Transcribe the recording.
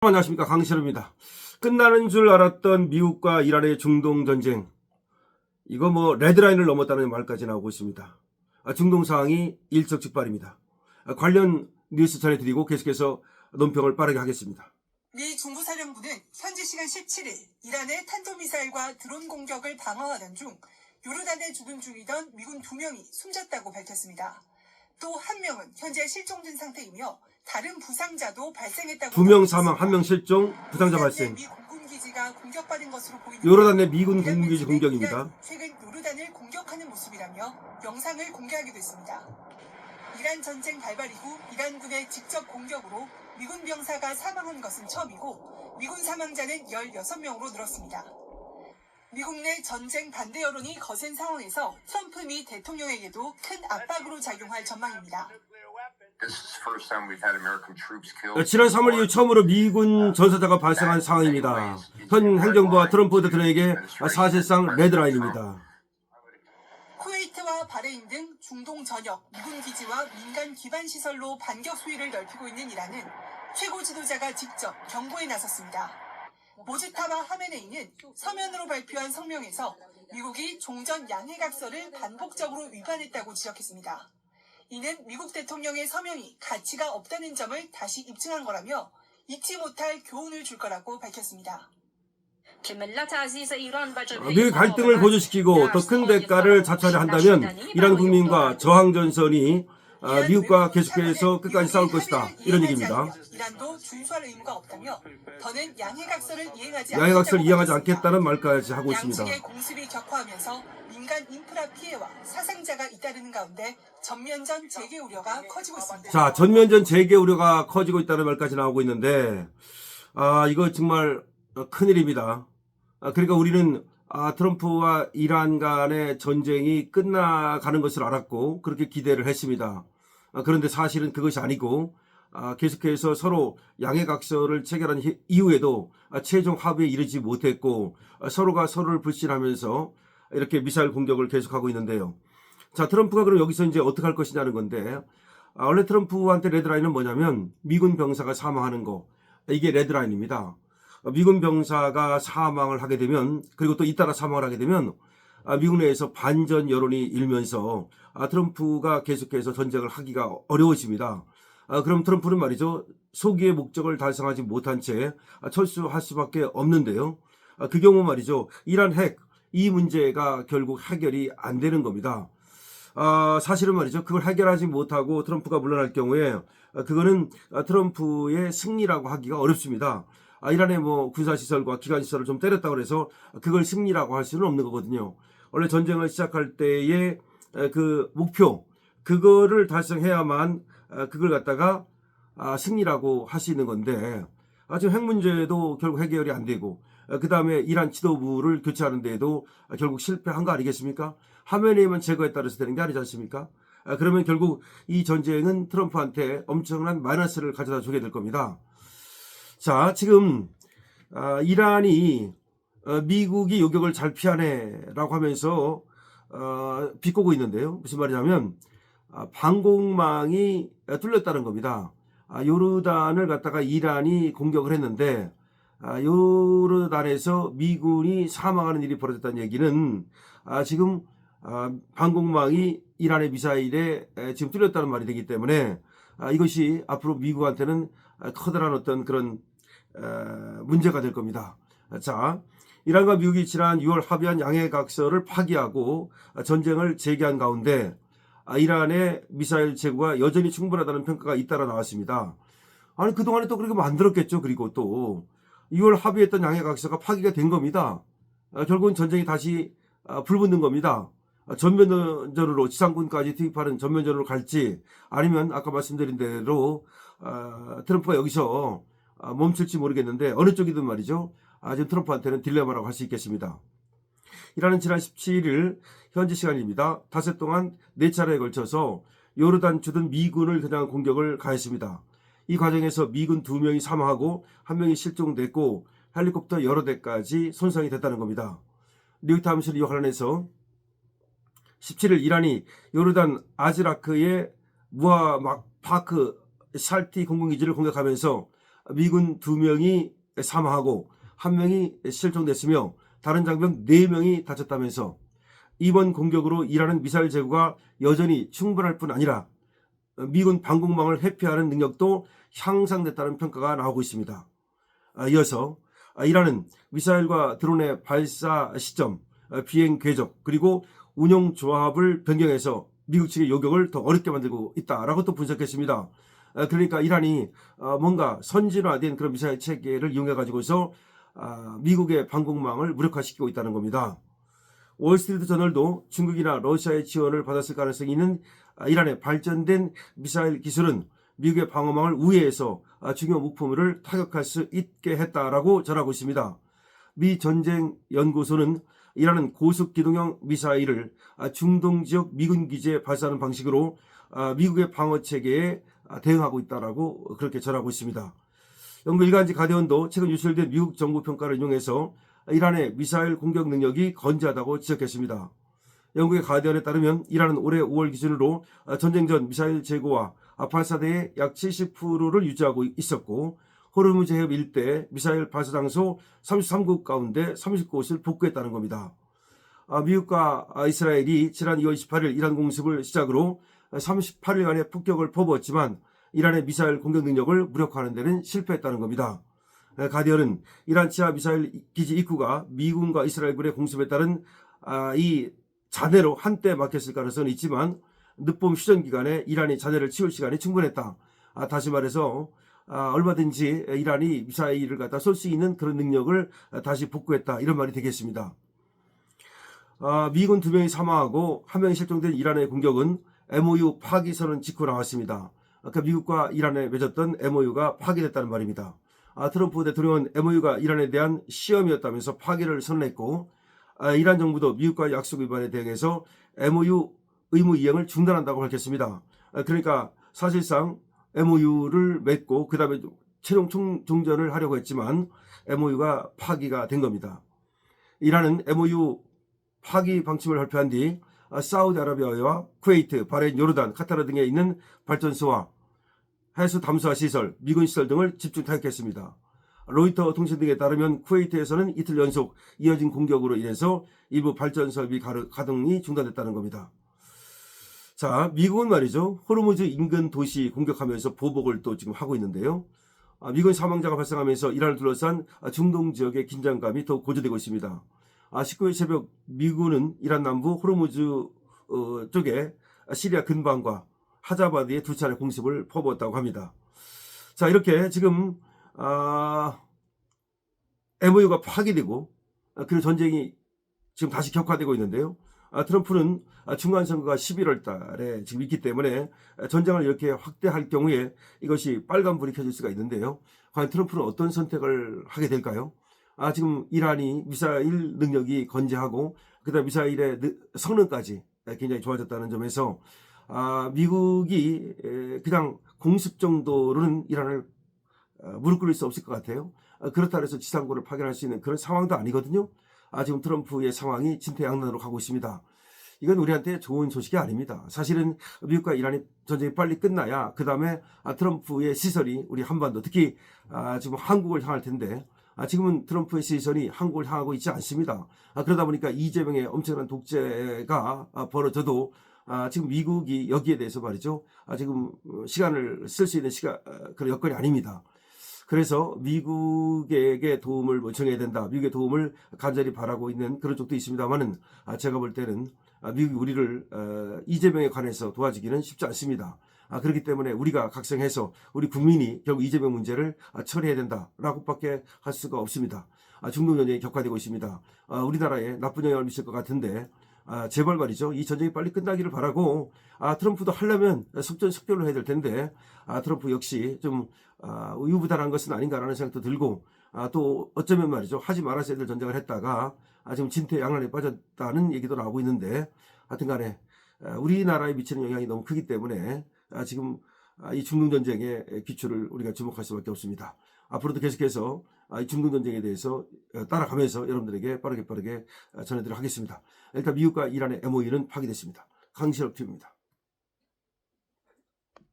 안녕하십니까, 강시럽입니다. 끝나는 줄 알았던 미국과 이란의 중동 전쟁, 이거 레드라인을 넘었다는 말까지 나오고 있습니다. 중동 상황이 일촉즉발입니다. 관련 뉴스 전해드리고 계속해서 논평을 빠르게 하겠습니다. 미 중부사령부는 현지 시간 17일 이란의 탄도미사일과 드론 공격을 방어하던 중 요르단에 주둔 중이던 미군 2명이 숨졌다고 밝혔습니다. 또 1명은 현재 실종된 상태이며 다른 부상자도 발생했다고. 2명 사망, 1명 실종, 부상자 발생. 미 공군기지가 공격받은 것으로 보이는 요르단 내 미군 공군기지 공격입니다. 최근 요르단을 공격하는 모습이라며 영상을 공개하기도 했습니다. 이란 전쟁 발발 이후 이란군의 직접 공격으로 미군 병사가 사망한 것은 처음이고 미군 사망자는 16명으로 늘었습니다. 미국 내 전쟁 반대 여론이 거센 상황에서 트럼프 미 대통령에게도 큰 압박으로 작용할 전망입니다. 지난 3월 이후 처음으로 미군 전사자가 발생한 상황입니다. 현 행정부와 트럼프 대통령에게 사실상 레드라인입니다. 쿠웨이트와 바레인 등 중동 전역 미군 기지와 민간 기반 시설로 반격 수위를 넓히고 있는 이란은 최고 지도자가 직접 경고에 나섰습니다. 모지타바 하메네이는 서면으로 발표한 성명에서 미국이 종전 양해각서를 반복적으로 위반했다고 지적했습니다. 이는 미국 대통령의 서명이 가치가 없다는 점을 다시 입증한 거라며 잊지 못할 교훈을 줄 거라고 밝혔습니다. 미국의 갈등을 고조시키고 더 큰 대가를 자초하려 한다면 이란 국민과 저항전선이 미국과 계속해서 끝까지 싸울 것이다, 이런 얘기입니다. 이란도 준수할 의무가 없다며 더는 양해각서를 이행하지 않겠다는 말까지 하고 있습니다. 양측의 공습이 격화하면서 민간 인프라 피해와 사상자가 잇따르는 가운데 전면전 재개 우려가 커지고 있습니다. 자, 전면전 재개 우려가 커지고 있다는 말까지 나오고 있는데, 이거 정말 큰일입니다. 그러니까 우리는 트럼프와 이란 간의 전쟁이 끝나가는 것을 알았고 그렇게 기대를 했습니다. 그런데 사실은 그것이 아니고 계속해서 서로 양해각서를 체결한 이후에도 최종 합의에 이르지 못했고 서로가 서로를 불신하면서 이렇게 미사일 공격을 계속하고 있는데요. 자, 트럼프가 그럼 여기서 이제 어떻게 할 것이냐는 건데, 원래 트럼프한테 레드라인은 뭐냐면 미군 병사가 사망하는 거, 이게 레드라인입니다. 미군 병사가 사망을 하게 되면, 그리고 또 잇따라 사망을 하게 되면 미국 내에서 반전 여론이 일면서 트럼프가 계속해서 전쟁을 하기가 어려워집니다. 그럼 트럼프는 말이죠, 소기의 목적을 달성하지 못한 채 철수할 수밖에 없는데요. 그 경우 말이죠, 이란 핵, 이 문제가 결국 해결이 안 되는 겁니다. 사실은 말이죠, 그걸 해결하지 못하고 트럼프가 물러날 경우에 그거는 트럼프의 승리라고 하기가 어렵습니다. 이란의 군사시설과 기관시설을 좀 때렸다고 해서 그걸 승리라고 할 수는 없는 거거든요. 원래 전쟁을 시작할 때의 그 목표, 그거를 달성해야만 그걸 갖다가 승리라고 할 수 있는 건데, 지금 핵 문제도 결국 해결이 안 되고, 그 다음에 이란 지도부를 교체하는 데에도 결국 실패한 거 아니겠습니까? 하메네이만 제거에 따라서 되는 게 아니지 않습니까? 그러면 결국 이 전쟁은 트럼프한테 엄청난 마이너스를 가져다 주게 될 겁니다. 자, 지금 이란이 미국이 요격을 잘 피하네라고 하면서 비꼬고 있는데요. 무슨 말이냐면 방공망이 뚫렸다는 겁니다. 요르단을 갖다가 이란이 공격을 했는데 요르단에서 미군이 사망하는 일이 벌어졌다는 얘기는 지금 방공망이 이란의 미사일에 지금 뚫렸다는 말이 되기 때문에 이것이 앞으로 미국한테는 커다란 어떤 그런 문제가 될 겁니다. 자, 이란과 미국이 지난 6월 합의한 양해각서를 파기하고 전쟁을 재개한 가운데 이란의 미사일 재고가 여전히 충분하다는 평가가 잇따라 나왔습니다. 아니, 그동안에 또 그렇게 만들었겠죠. 그리고 또 6월 합의했던 양해각서가 파기가 된 겁니다. 결국은 전쟁이 다시 불붙는 겁니다. 전면전으로 지상군까지 투입하는 전면전으로 갈지, 아니면 아까 말씀드린 대로 트럼프가 여기서 멈출지 모르겠는데 어느 쪽이든 말이죠, 지금 트럼프한테는 딜레마라고 할 수 있겠습니다. 이란은 지난 17일 현지 시간입니다. 닷새 동안 4차례에 걸쳐서 요르단 주둔 미군을 그냥 공격을 가했습니다. 이 과정에서 미군 2명이 사망하고 1명이 실종됐고 헬리콥터 여러 대까지 손상이 됐다는 겁니다. 뉴욕타임스는 이 관련해서 17일 이란이 요르단 아즈라크의 무하마파크 샬티 공군기지를 공격하면서 미군 2명이 사망하고 1명이 실종됐으며 다른 장병 4명이 다쳤다면서 이번 공격으로 이란은 미사일 제고가 여전히 충분할 뿐 아니라 미군 방공망을 회피하는 능력도 향상됐다는 평가가 나오고 있습니다. 이어서 이란은 미사일과 드론의 발사 시점, 비행 궤적 그리고 운용 조합을 변경해서 미국 측의 요격을 더 어렵게 만들고 있다라고 또 분석했습니다. 그러니까 이란이 뭔가 선진화된 그런 미사일 체계를 이용해 가지고서 미국의 방공망을 무력화시키고 있다는 겁니다. 월스트리트 저널도 중국이나 러시아의 지원을 받았을 가능성이 있는 이란의 발전된 미사일 기술은 미국의 방어망을 우회해서 중요 목표물을 타격할 수 있게 했다라고 전하고 있습니다. 미 전쟁연구소는 이란은 고속기동형 미사일을 중동 지역 미군 기지에 발사하는 방식으로 미국의 방어체계에 대응하고 있다라고 그렇게 전하고 있습니다. 영국 일간지 가디언도 최근 유출된 미국 정부 평가를 인용해서 이란의 미사일 공격 능력이 건재하다고 지적했습니다. 영국의 가디언에 따르면 이란은 올해 5월 기준으로 전쟁 전 미사일 재고와 발사대의 약 70%를 유지하고 있었고 호르무즈 해협 일대 미사일 발사 장소 33곳 가운데 30곳을 복구했다는 겁니다. 미국과 이스라엘이 지난 2월 28일 이란 공습을 시작으로 38일간의 폭격을 퍼부었지만 이란의 미사일 공격 능력을 무력화하는 데는 실패했다는 겁니다. 가디언은 이란 지하 미사일 기지 입구가 미군과 이스라엘군의 공습에 따른 이 잔해로 한때 막혔을 가능성은 있지만 늦봄 휴전 기간에 이란이 잔해를 치울 시간이 충분했다. 다시 말해서 얼마든지 이란이 미사일을 갖다 쏠 수 있는 그런 능력을 다시 복구했다. 이런 말이 되겠습니다. 미군 2명이 사망하고 1명이 실종된 이란의 공격은 MOU 파기 선언 직후 나왔습니다. 아까 미국과 이란에 맺었던 MOU가 파기됐다는 말입니다. 트럼프 대통령은 MOU가 이란에 대한 시험이었다면서 파기를 선언했고 이란 정부도 미국과의 약속 위반에 대응해서 MOU 의무 이행을 중단한다고 밝혔습니다. 그러니까 사실상 MOU를 맺고 그 다음에 최종 종전을 하려고 했지만 MOU가 파기가 된 겁니다. 이란은 MOU 파기 방침을 발표한 뒤 사우디아라비아와 쿠웨이트, 바레인, 요르단, 카타르 등에 있는 발전소와 해수 담수화 시설, 미군 시설 등을 집중 타격했습니다. 로이터 통신 등에 따르면 쿠웨이트에서는 이틀 연속 이어진 공격으로 인해서 일부 발전 설비 가동이 중단됐다는 겁니다. 자, 미국은 말이죠. 호르무즈 인근 도시 공격하면서 보복을 또 지금 하고 있는데요. 미군 사망자가 발생하면서 이란을 둘러싼 중동 지역의 긴장감이 더 고조되고 있습니다. 19일 새벽 미군은 이란 남부 호르무즈 쪽에 시리아 근방과 하자바드에 2차례 공습을 퍼부었다고 합니다. 자, 이렇게 지금 MOU가 파기되고 그리고 전쟁이 지금 다시 격화되고 있는데요. 트럼프는 중간선거가 11월 달에 지금 있기 때문에 전쟁을 이렇게 확대할 경우에 이것이 빨간불이 켜질 수가 있는데요. 과연 트럼프는 어떤 선택을 하게 될까요? 지금 이란이 미사일 능력이 건재하고 그다음 미사일의 성능까지 굉장히 좋아졌다는 점에서 미국이 그냥 공습 정도로는 이란을 무릎 꿇을 수 없을 것 같아요. 그렇다 해서 지상고를 파견할 수 있는 그런 상황도 아니거든요. 지금 트럼프의 상황이 진퇴양난으로 가고 있습니다. 이건 우리한테 좋은 소식이 아닙니다. 사실은 미국과 이란이 전쟁이 빨리 끝나야 그 다음에 트럼프의 시선이 우리 한반도 특히 지금 한국을 향할 텐데 지금은 트럼프의 시선이 한국을 향하고 있지 않습니다. 그러다 보니까 이재명의 엄청난 독재가 벌어져도 지금 미국이 여기에 대해서 말이죠. 지금 시간을 쓸 수 있는 그런 여건이 아닙니다. 그래서 미국에게 도움을 요청해야 된다. 미국의 도움을 간절히 바라고 있는 그런 쪽도 있습니다만은 제가 볼 때는 미국이 우리를 이재명에 관해서 도와주기는 쉽지 않습니다. 그렇기 때문에 우리가 각성해서 우리 국민이 결국 이재명 문제를 처리해야 된다라고밖에 할 수가 없습니다. 중동 전쟁이 격화되고 있습니다. 우리나라에 나쁜 영향을 미칠 것 같은데 제발 말이죠. 이 전쟁이 빨리 끝나기를 바라고 트럼프도 하려면 속전속결로 해야 될 텐데 트럼프 역시 좀 우유부단한 것은 아닌가라는 생각도 들고 또 어쩌면 말이죠. 하지 말았어야 될 전쟁을 했다가 지금 진퇴양난에 빠졌다는 얘기도 나오고 있는데 하여튼 간에 우리나라에 미치는 영향이 너무 크기 때문에 지금 이 중동전쟁의 기초를 우리가 주목할 수밖에 없습니다. 앞으로도 계속해서 이 중동전쟁에 대해서 따라가면서 여러분들에게 빠르게 전해드리도록 하겠습니다. 일단 미국과 이란의 MOU는 파기됐습니다. 강신업 TV입니다.